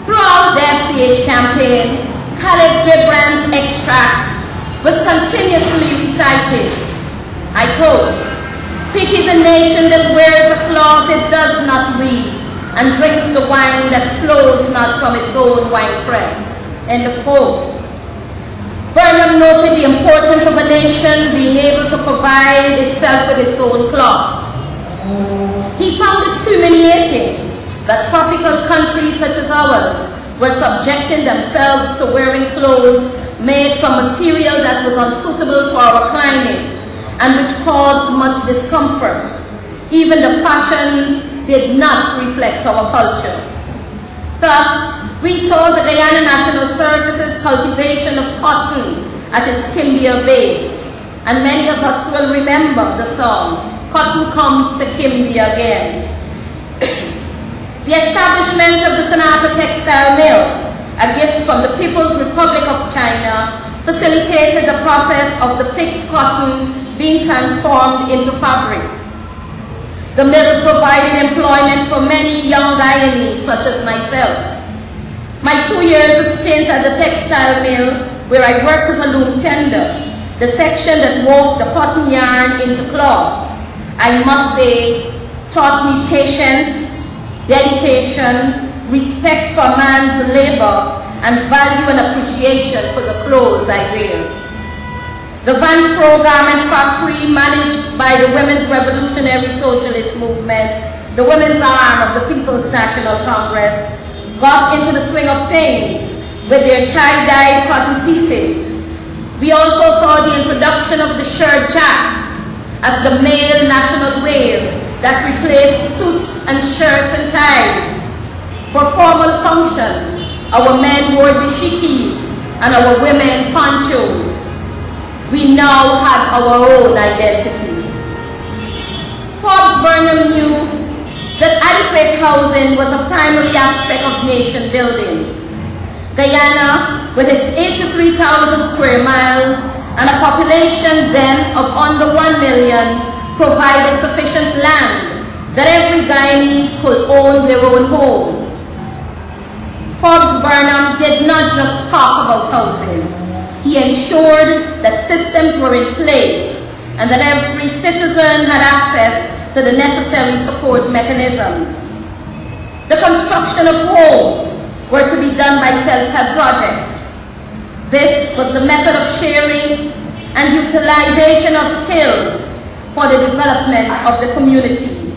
Throughout the FCH campaign, Khalid Gibran's extract was continuously recited. I quote, "Pity the nation that wears a cloth it does not weave, and drinks the wine that flows not from its own winepress." End of quote. Burnham noted the importance of a nation being able to provide itself with its own cloth. He found it humiliating that tropical countries such as ours were subjecting themselves to wearing clothes made from material that was unsuitable for our climate and which caused much discomfort. Even the fashions did not reflect our culture. Thus, we saw the Guyana National Service's cultivation of cotton at its Kimbia base, and many of us will remember the song, "Cotton Comes to Kimbia Again." The establishment of the Sonata Textile Mill, a gift from the People's Republic of China, facilitated the process of the picked cotton being transformed into fabric. The mill provided employment for many young Guyanese, such as myself. My 2 years stint at the textile mill, where I worked as a loom tender, the section that wove the cotton yarn into cloth, I must say, taught me patience, dedication, respect for man's labor, and value and appreciation for the clothes I wear. The Van Pro Garment Factory, managed by the Women's Revolutionary Socialist Movement, the women's arm of the People's National Congress, got into the swing of things with their tie-dyed cotton pieces. We also saw the introduction of the shirt jack as the male national wear that replaced suits and shirts and ties. For formal functions, our men wore dashikis and our women ponchos. We now had our own identity. Forbes Burnham knew that adequate housing was a primary aspect of nation building. Guyana, with its 83,000 square miles and a population then of under 1 million, provided sufficient land that every Guyanese could own their own home. Forbes Burnham did not just talk about housing. He ensured that systems were in place and that every citizen had access to the necessary support mechanisms. The construction of homes were to be done by self-help projects. This was the method of sharing and utilization of skills for the development of the community.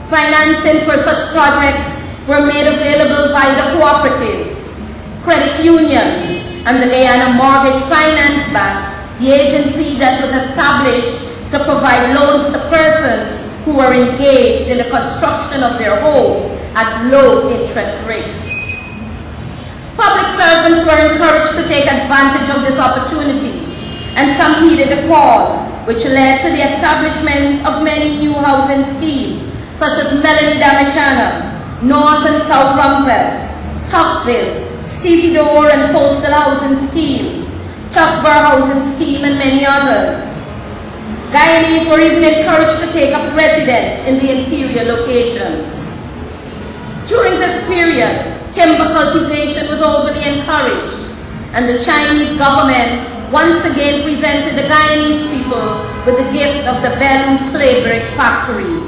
Financing for such projects were made available by the cooperatives, credit unions, and the Guyana Mortgage Finance Bank, the agency that was established to provide loans to persons who were engaged in the construction of their homes at low interest rates. Public servants were encouraged to take advantage of this opportunity, and some heeded the call, which led to the establishment of many new housing schemes, such as Melody Damashana, North and South Rumpelt, Tocqueville, Stevedore and Postal Housing Schemes, Tuckborough Housing Scheme, and many others. Guyanese were even encouraged to take up residence in the interior locations. During this period, timber cultivation was overly encouraged, and the Chinese government once again presented the Guyanese people with the gift of the Bellu clay brick factory.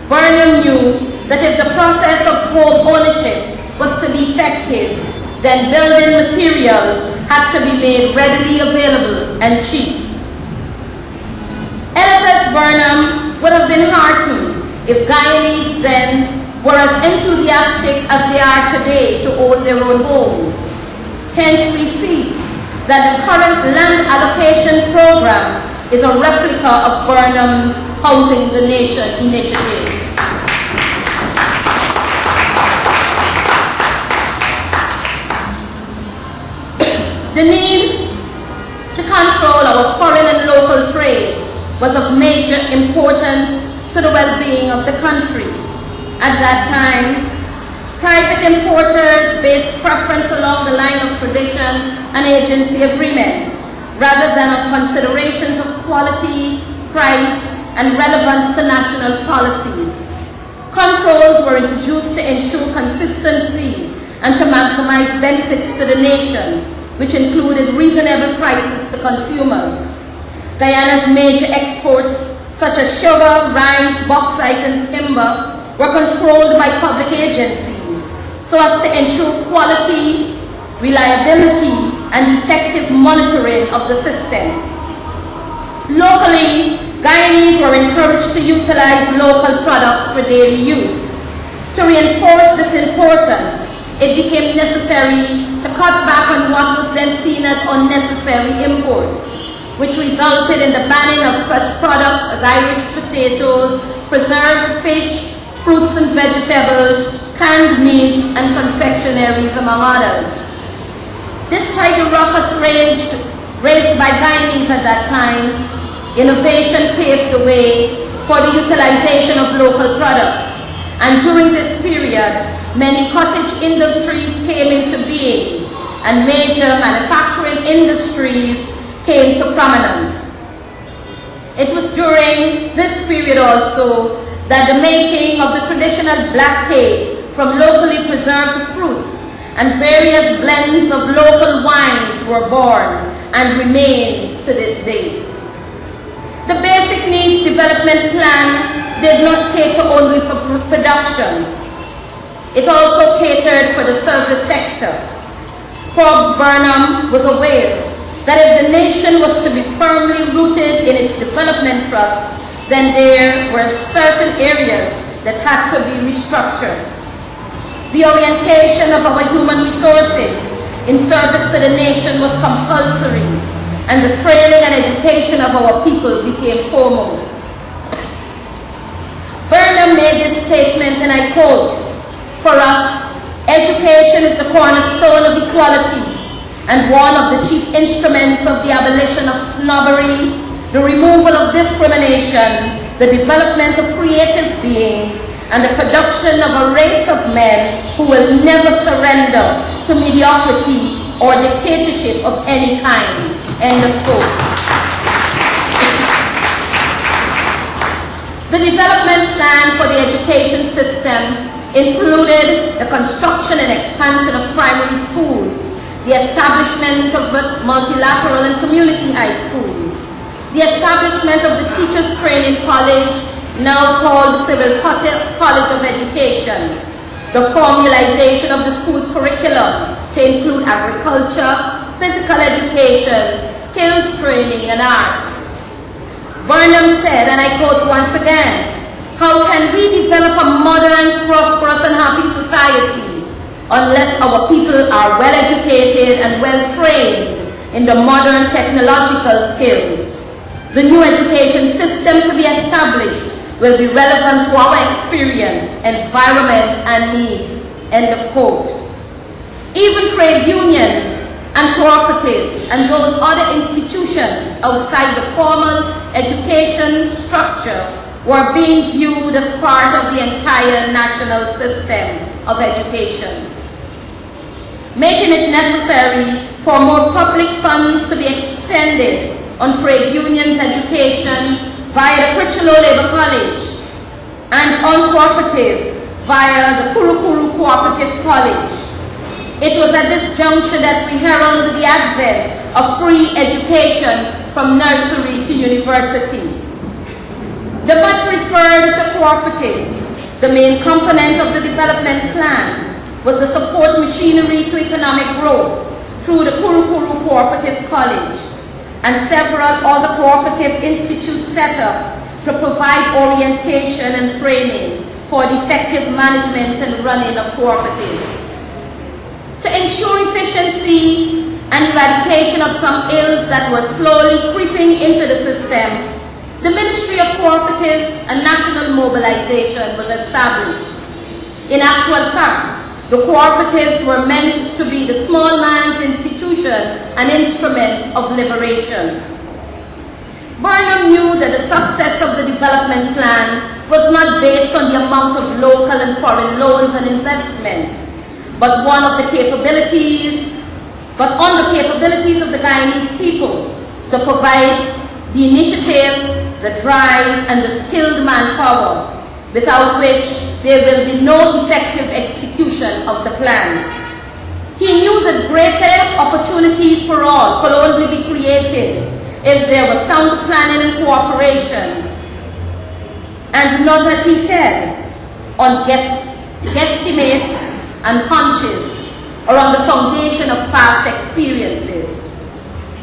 Burnham knew that if the process of home ownership was to be effective, then building materials had to be made readily available and cheap. LFS Burnham would have been heartened if Guyanese then were as enthusiastic as they are today to own their own homes. Hence we see that the current land allocation program is a replica of Burnham's Housing the Nation initiative. The need to control our foreign and local trade was of major importance to the well-being of the country. At that time, private importers based preference along the line of tradition and agency agreements, rather than on considerations of quality, price, and relevance to national policies. Controls were introduced to ensure consistency and to maximize benefits to the nation, which included reasonable prices to consumers. Guyana's major exports, such as sugar, rice, bauxite, and timber, were controlled by public agencies so as to ensure quality, reliability, and effective monitoring of the system. Locally, Guyanese were encouraged to utilize local products for daily use. To reinforce this importance, it became necessary to cut back on what was then seen as unnecessary imports, which resulted in the banning of such products as Irish potatoes, preserved fish, fruits and vegetables, canned meats, and confectionaries, among others. Despite the ruckus raised by Guyanese at that time, innovation paved the way for the utilization of local products. And during this period, many cottage industries came into being, and major manufacturing industries came to prominence. It was during this period also that the making of the traditional black cake from locally preserved fruits and various blends of local wines were born and remains to this day. The Basic Needs Development Plan did not cater only for production. It also catered for the service sector. Forbes Burnham was aware that if the nation was to be firmly rooted in its development trust, then there were certain areas that had to be restructured. The orientation of our human resources in service to the nation was compulsory, and the training and education of our people became foremost. Burnham made this statement, and I quote, "For us, education is the cornerstone of equality and one of the chief instruments of the abolition of snobbery, the removal of discrimination, the development of creative beings, and the production of a race of men who will never surrender to mediocrity or dictatorship of any kind." End of quote. The development plan for the education system included the construction and expansion of primary schools, the establishment of multilateral and community high schools, the establishment of the Teachers Training College, now called Civil College of Education, the formalization of the school's curriculum to include agriculture, physical education, skills training, and arts. Burnham said, and I quote once again, "How can we develop a modern, prosperous, and happy society unless our people are well educated and well trained in the modern technological skills? The new education system to be established will be relevant to our experience, environment, and needs." End of quote. Even trade unions and cooperatives and those other institutions outside the formal education structure were being viewed as part of the entire national system of education, making it necessary for more public funds to be expended on trade unions education via the Crichelo Labor College and on cooperatives via the Kurukuru Cooperative College. It was at this juncture that we heralded the advent of free education from nursery to university. The much referred to cooperatives, the main component of the development plan, was the support machinery to economic growth through the Kurukuru Cooperative College and several other cooperative institutes set up to provide orientation and training for the effective management and running of cooperatives. To ensure efficiency and eradication of some ills that were slowly creeping into the system, the Ministry of Cooperatives and National Mobilization was established. In actual fact, the cooperatives were meant to be the small man's institution and instrument of liberation. Burnham knew that the success of the development plan was not based on the amount of local and foreign loans and investment, but on the capabilities of the Guyanese people to provide the initiative, the drive, and the skilled manpower, without which there will be no effective execution of the plan. He knew that greater opportunities for all could only be created if there was sound planning and cooperation, and not, as he said, on guesstimates and hunches, or on the foundation of past experiences.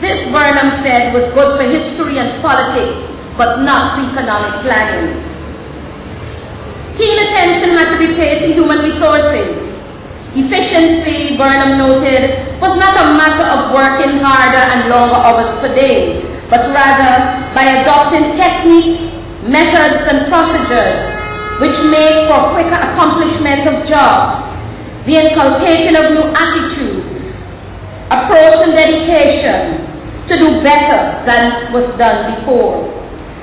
This, Burnham said, was good for history and politics, but not for economic planning. Keen attention had to be paid to human resources. Efficiency, Burnham noted, was not a matter of working harder and longer hours per day, but rather by adopting techniques, methods, and procedures which make for quicker accomplishment of jobs, the inculcating of new attitudes, approach and dedication to do better than was done before.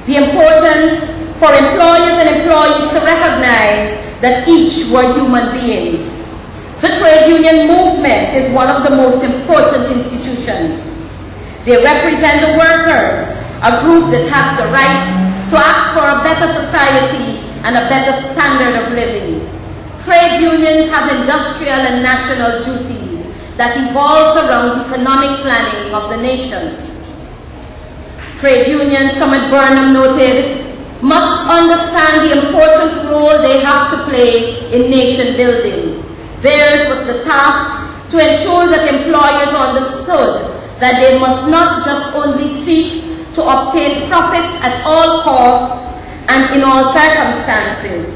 The importance for employers and employees to recognize that each were human beings. The trade union movement is one of the most important institutions. They represent the workers, a group that has the right to ask for a better society and a better standard of living. Trade unions have industrial and national duties that evolves around economic planning of the nation. Trade unions, Comrade Burnham noted, must understand the important role they have to play in nation building. Theirs was the task to ensure that employers understood that they must not just only seek to obtain profits at all costs and in all circumstances,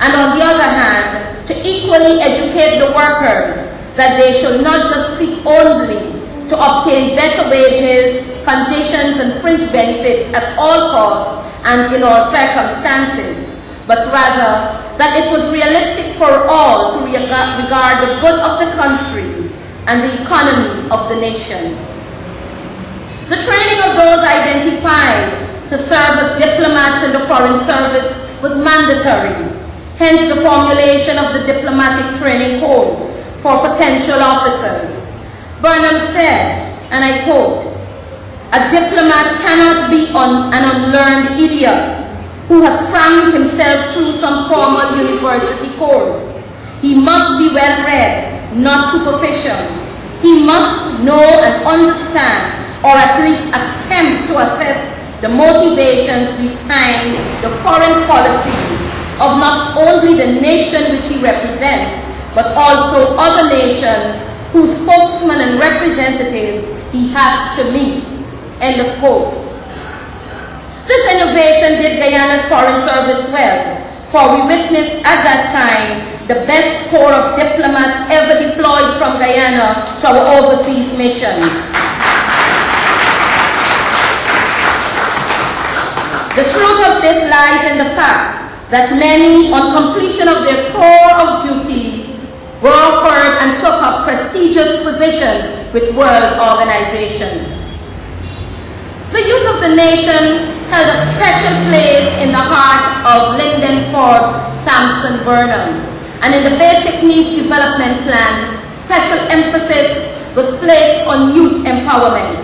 and on the other hand, to equally educate the workers that they should not just seek only to obtain better wages, conditions, and fringe benefits at all costs and in all circumstances, but rather that it was realistic for all to regard the good of the country and the economy of the nation. The training of those identified to serve as diplomats in the Foreign Service was mandatory, hence the formulation of the diplomatic training course for potential officers. Burnham said, and I quote, "A diplomat cannot be an unlearned idiot who has crammed himself through some formal university course. He must be well-read, not superficial. He must know and understand, or at least attempt to assess the motivations behind the foreign policies of not only the nation which he represents, but also other nations whose spokesmen and representatives he has to meet." End of quote. This innovation did Guyana's Foreign Service well, for we witnessed at that time the best corps of diplomats ever deployed from Guyana to our overseas missions. The truth of this lies in the fact that many, on completion of their tour of duty, were offered and took up prestigious positions with world organizations. The youth of the nation held a special place in the heart of Linden Forbes Sampson Burnham, and in the Basic Needs Development Plan, special emphasis was placed on youth empowerment.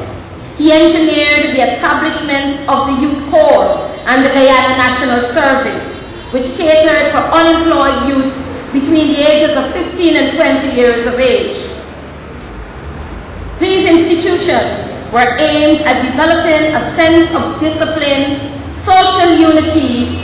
He engineered the establishment of the Youth Corps and the Guyana National Service, which catered for unemployed youths between the ages of 15 and 20 years of age. These institutions were aimed at developing a sense of discipline, social unity,